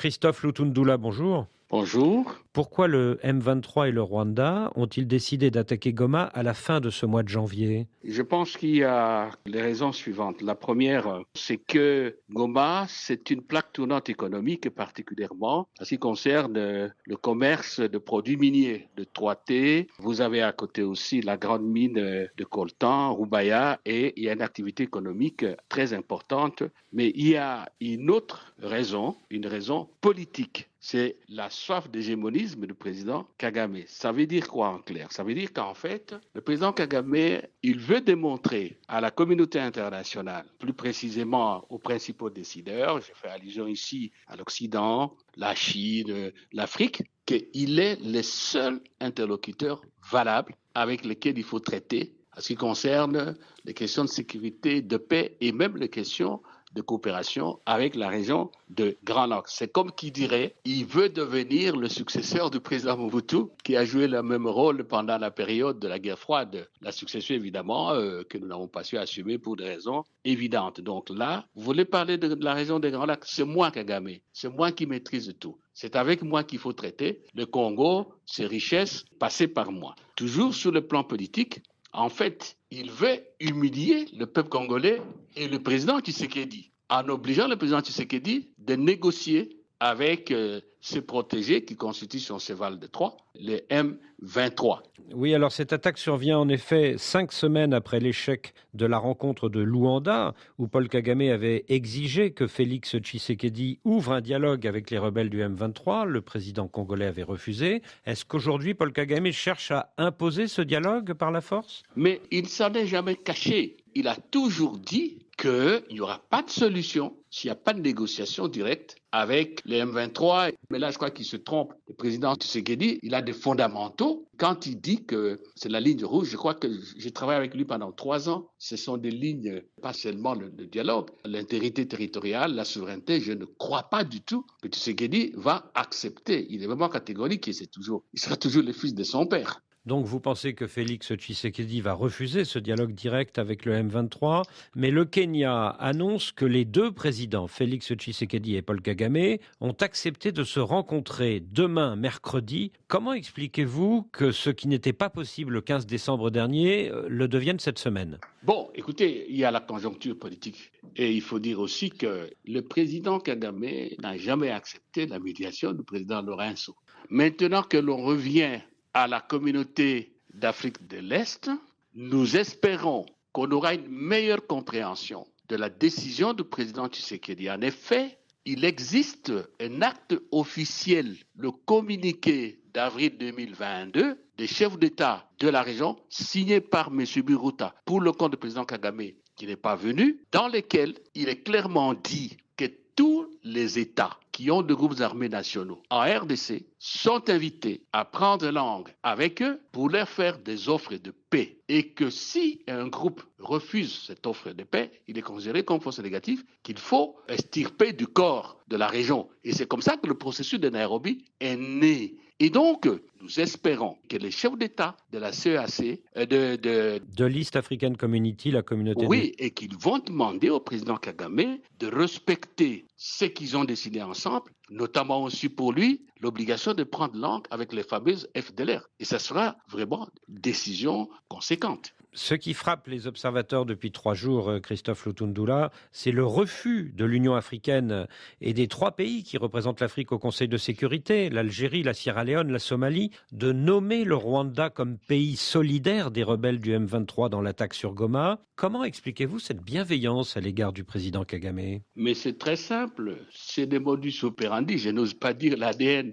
Christophe Lutundula, bonjour. Bonjour. Pourquoi le M23 et le Rwanda ont-ils décidé d'attaquer Goma à la fin de ce mois de janvier? Je pense qu'il y a les raisons suivantes. La première, c'est que Goma, c'est une plaque tournante économique particulièrement en ce qui concerne le commerce de produits miniers, de 3T. Vous avez à côté aussi la grande mine de coltan, Rubaya, et il y a une activité économique très importante. Mais il y a une autre raison, une raison politique. C'est la soif d'hégémonisme du président Kagame. Ça veut dire quoi en clair? Ça veut dire qu'en fait, le président Kagame, il veut démontrer à la communauté internationale, plus précisément aux principaux décideurs, je fais allusion ici à l'Occident, la Chine, l'Afrique, qu'il est le seul interlocuteur valable avec lequel il faut traiter en ce qui concerne les questions de sécurité, de paix et même les questions de coopération avec la région de Grand Lac. C'est comme qui dirait, il veut devenir le successeur du président Mobutu, qui a joué le même rôle pendant la période de la guerre froide. La succession, évidemment, que nous n'avons pas su assumer pour des raisons évidentes. Donc là, vous voulez parler de la région des Grands Lacs, c'est moi, Kagame. C'est moi qui maîtrise tout. C'est avec moi qu'il faut traiter. Le Congo, ses richesses, passées par moi. Toujours sur le plan politique, en fait, il veut humilier le peuple congolais et le président Tshisekedi, en obligeant le président Tshisekedi de négocier avec ses protégés qui constituent son cheval de Troie, les M23. Oui, alors cette attaque survient en effet 5 semaines après l'échec de la rencontre de Luanda, où Paul Kagame avait exigé que Félix Tshisekedi ouvre un dialogue avec les rebelles du M23. Le président congolais avait refusé. Est-ce qu'aujourd'hui Paul Kagame cherche à imposer ce dialogue par la force? Mais il ne s'en est jamais caché. Il a toujours dit qu'il n'y aura pas de solution s'il n'y a pas de négociation directe avec les M23. Mais là, je crois qu'il se trompe. Le président Tshisekedi, il a des fondamentaux. Quand il dit que c'est la ligne rouge, je crois que j'ai travaillé avec lui pendant 3 ans. Ce sont des lignes, pas seulement le dialogue, l'intégrité territoriale, la souveraineté. Je ne crois pas du tout que Tshisekedi va accepter. Il est vraiment catégorique et il sera toujours le fils de son père. Donc vous pensez que Félix Tshisekedi va refuser ce dialogue direct avec le M23, mais le Kenya annonce que les deux présidents, Félix Tshisekedi et Paul Kagame, ont accepté de se rencontrer demain, mercredi. Comment expliquez-vous que ce qui n'était pas possible le 15 décembre dernier le devienne cette semaine? Bon, écoutez, il y a la conjoncture politique. Et il faut dire aussi que le président Kagame n'a jamais accepté la médiation du président Lorenzo. Maintenant que l'on revient à la communauté d'Afrique de l'Est, nous espérons qu'on aura une meilleure compréhension de la décision du président Tshisekedi. En effet, il existe un acte officiel, le communiqué d'avril 2022 des chefs d'État de la région, signé par M. Biruta pour le compte du président Kagame, qui n'est pas venu, dans lequel il est clairement dit que tous les États qui ont des groupes armés nationaux en RDC sont invités à prendre langue avec eux pour leur faire des offres de paix. Et que si un groupe refuse cette offre de paix, il est considéré comme force négative qu'il faut extirper du corps de la région. Et c'est comme ça que le processus de Nairobi est né. Et donc, nous espérons que les chefs d'État de la CEAC, de l'East African Community, la communauté oui, et qu'ils vont demander au président Kagame de respecter ce qu'ils ont décidé ensemble, notamment aussi pour lui, l'obligation de prendre langue avec les fameuses FDLR. Et ça sera vraiment une décision conséquente. Ce qui frappe les observateurs depuis 3 jours, Christophe Lutundula, c'est le refus de l'Union africaine et des 3 pays qui représentent l'Afrique au Conseil de sécurité, l'Algérie, la Sierra Leone, la Somalie, de nommer le Rwanda comme pays solidaire des rebelles du M23 dans l'attaque sur Goma. Comment expliquez-vous cette bienveillance à l'égard du président Kagame? Mais c'est très simple, c'est des modus operandi, je n'ose pas dire l'ADN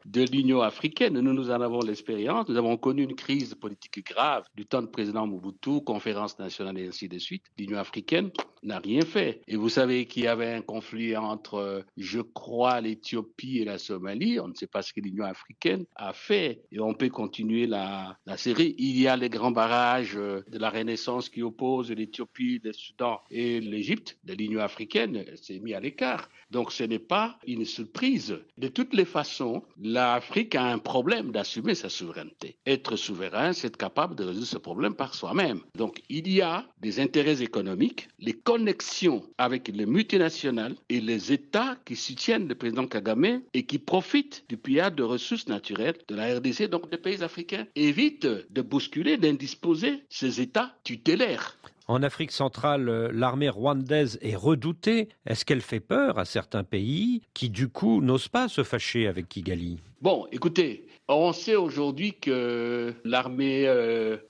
de l'Union africaine. Nous en avons l'expérience, nous avons connu une crise politique grave du temps du président Mobutu, conférence nationale et ainsi de suite. L'Union africaine n'a rien fait. Et vous savez qu'il y avait un conflit entre, je crois, l'Éthiopie et la Somalie. On ne sait pas ce que l'Union africaine a fait. Et on peut continuer la série. Il y a les grands barrages de la Renaissance qui opposent l'Éthiopie, le Soudan et l'Égypte. De l'Union africaine s'est mis à l'écart. Donc ce n'est pas une surprise. De toutes les façons, l'Afrique a un problème d'assumer sa souveraineté. Être souverain, c'est être capable de résoudre ce problème par soi-même. Donc il y a des intérêts économiques. Les connexion avec les multinationales et les États qui soutiennent le président Kagame et qui profitent du pillage de ressources naturelles de la RDC, donc des pays africains, évite de bousculer, d'indisposer ces États tutélaires. En Afrique centrale, l'armée rwandaise est redoutée. Est-ce qu'elle fait peur à certains pays qui, du coup, n'osent pas se fâcher avec Kigali ? Bon, écoutez, on sait aujourd'hui que l'armée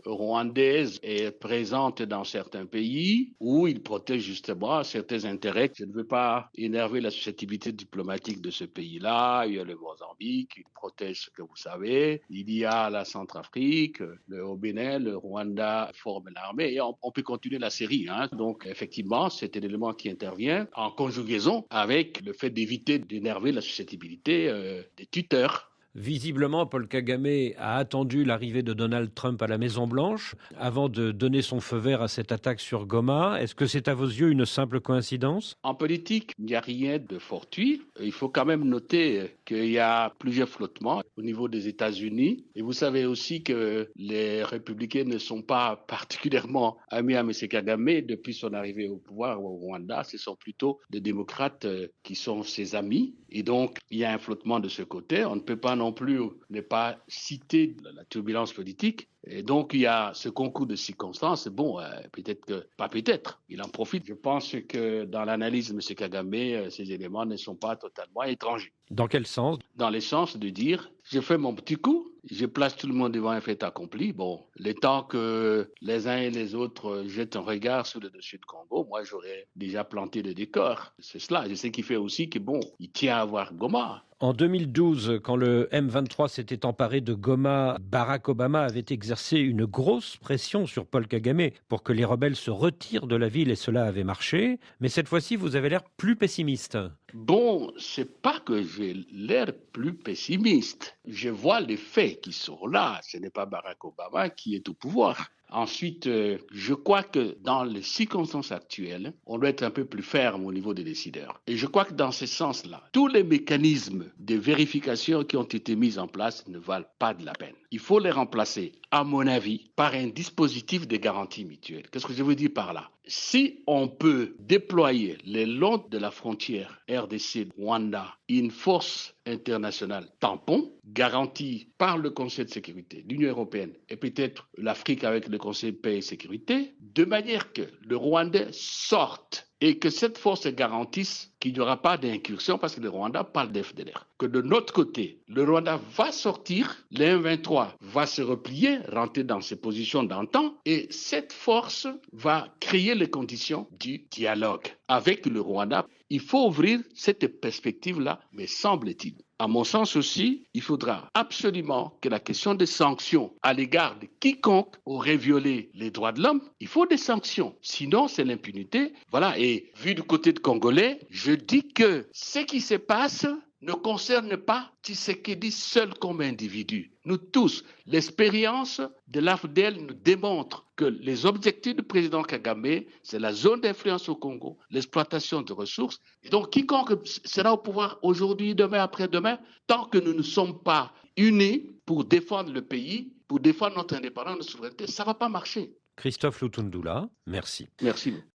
rwandaise est présente dans certains pays où il protège justement certains intérêts. Je ne veux pas énerver la susceptibilité diplomatique de ce pays-là. Il y a le Mozambique, il protège ce que vous savez. Il y a la Centrafrique, au Bénin, le Rwanda forme l'armée et on peut continuer la série. Donc effectivement, c'est un élément qui intervient en conjugaison avec le fait d'éviter d'énerver la susceptibilité des tuteurs. Visiblement, Paul Kagame a attendu l'arrivée de Donald Trump à la Maison-Blanche avant de donner son feu vert à cette attaque sur Goma. Est-ce que c'est à vos yeux une simple coïncidence ? En politique, il n'y a rien de fortuit. Il faut quand même noter qu'il y a plusieurs flottements au niveau des États-Unis. Et vous savez aussi que les républicains ne sont pas particulièrement amis à M. Kagame depuis son arrivée au pouvoir au Rwanda. Ce sont plutôt des démocrates qui sont ses amis. Et donc, il y a un flottement de ce côté. On ne peut pas non plus ne pas citer la turbulence politique. Et donc, il y a ce concours de circonstances. Bon, peut-être que, pas peut-être, il en profite. Je pense que dans l'analyse de M. Kagame, ces éléments ne sont pas totalement étrangers. Dans quel sens ? Dans le sens de dire, je fais mon petit coup, je place tout le monde devant un fait accompli. Bon, le temps que les uns et les autres jettent un regard sur le dessus de Congo, moi, j'aurais déjà planté le décor. C'est cela. Je sais qu'il fait aussi que, bon, il tient à avoir Goma. En 2012, quand le M23 s'était emparé de Goma, Barack Obama avait exercé une grosse pression sur Paul Kagame pour que les rebelles se retirent de la ville et cela avait marché. Mais cette fois-ci, vous avez l'air plus pessimiste. Bon, c'est pas que j'ai l'air plus pessimiste. Je vois les faits qui sont là. Ce n'est pas Barack Obama qui est au pouvoir. Ensuite, je crois que dans les circonstances actuelles, on doit être un peu plus ferme au niveau des décideurs. Et je crois que dans ce sens-là, tous les mécanismes de vérification qui ont été mis en place ne valent pas de la peine. Il faut les remplacer, à mon avis, par un dispositif de garantie mutuelle. Qu'est-ce que je veux dire par là ? Si on peut déployer le long de la frontière RDC-Rwanda une force internationale tampon, garantie par le Conseil de sécurité, l'Union européenne et peut-être l'Afrique avec le Conseil de paix et sécurité, de manière que le Rwandais sorte et que cette force garantisse qu'il n'y aura pas d'incursion parce que le Rwanda parle d'FDLR. Que de notre côté, le Rwanda va sortir, le M23 va se replier, rentrer dans ses positions d'antan et cette force va créer les conditions du dialogue avec le Rwanda. Il faut ouvrir cette perspective-là, mais semble-t-il. À mon sens aussi, il faudra absolument que la question des sanctions à l'égard de quiconque aurait violé les droits de l'homme, il faut des sanctions. Sinon, c'est l'impunité. Voilà. Et vu du côté de Congolais, je dis que ce qui se passe ne concerne pas Tshisekedi seul comme individu. Nous tous, l'expérience de l'AFDL nous démontre que les objectifs du président Kagame, c'est la zone d'influence au Congo, l'exploitation de ressources. Et donc, quiconque sera au pouvoir aujourd'hui, demain, après-demain, tant que nous ne sommes pas unis pour défendre le pays, pour défendre notre indépendance, notre souveraineté, ça ne va pas marcher. Christophe Lutundula, merci. Merci.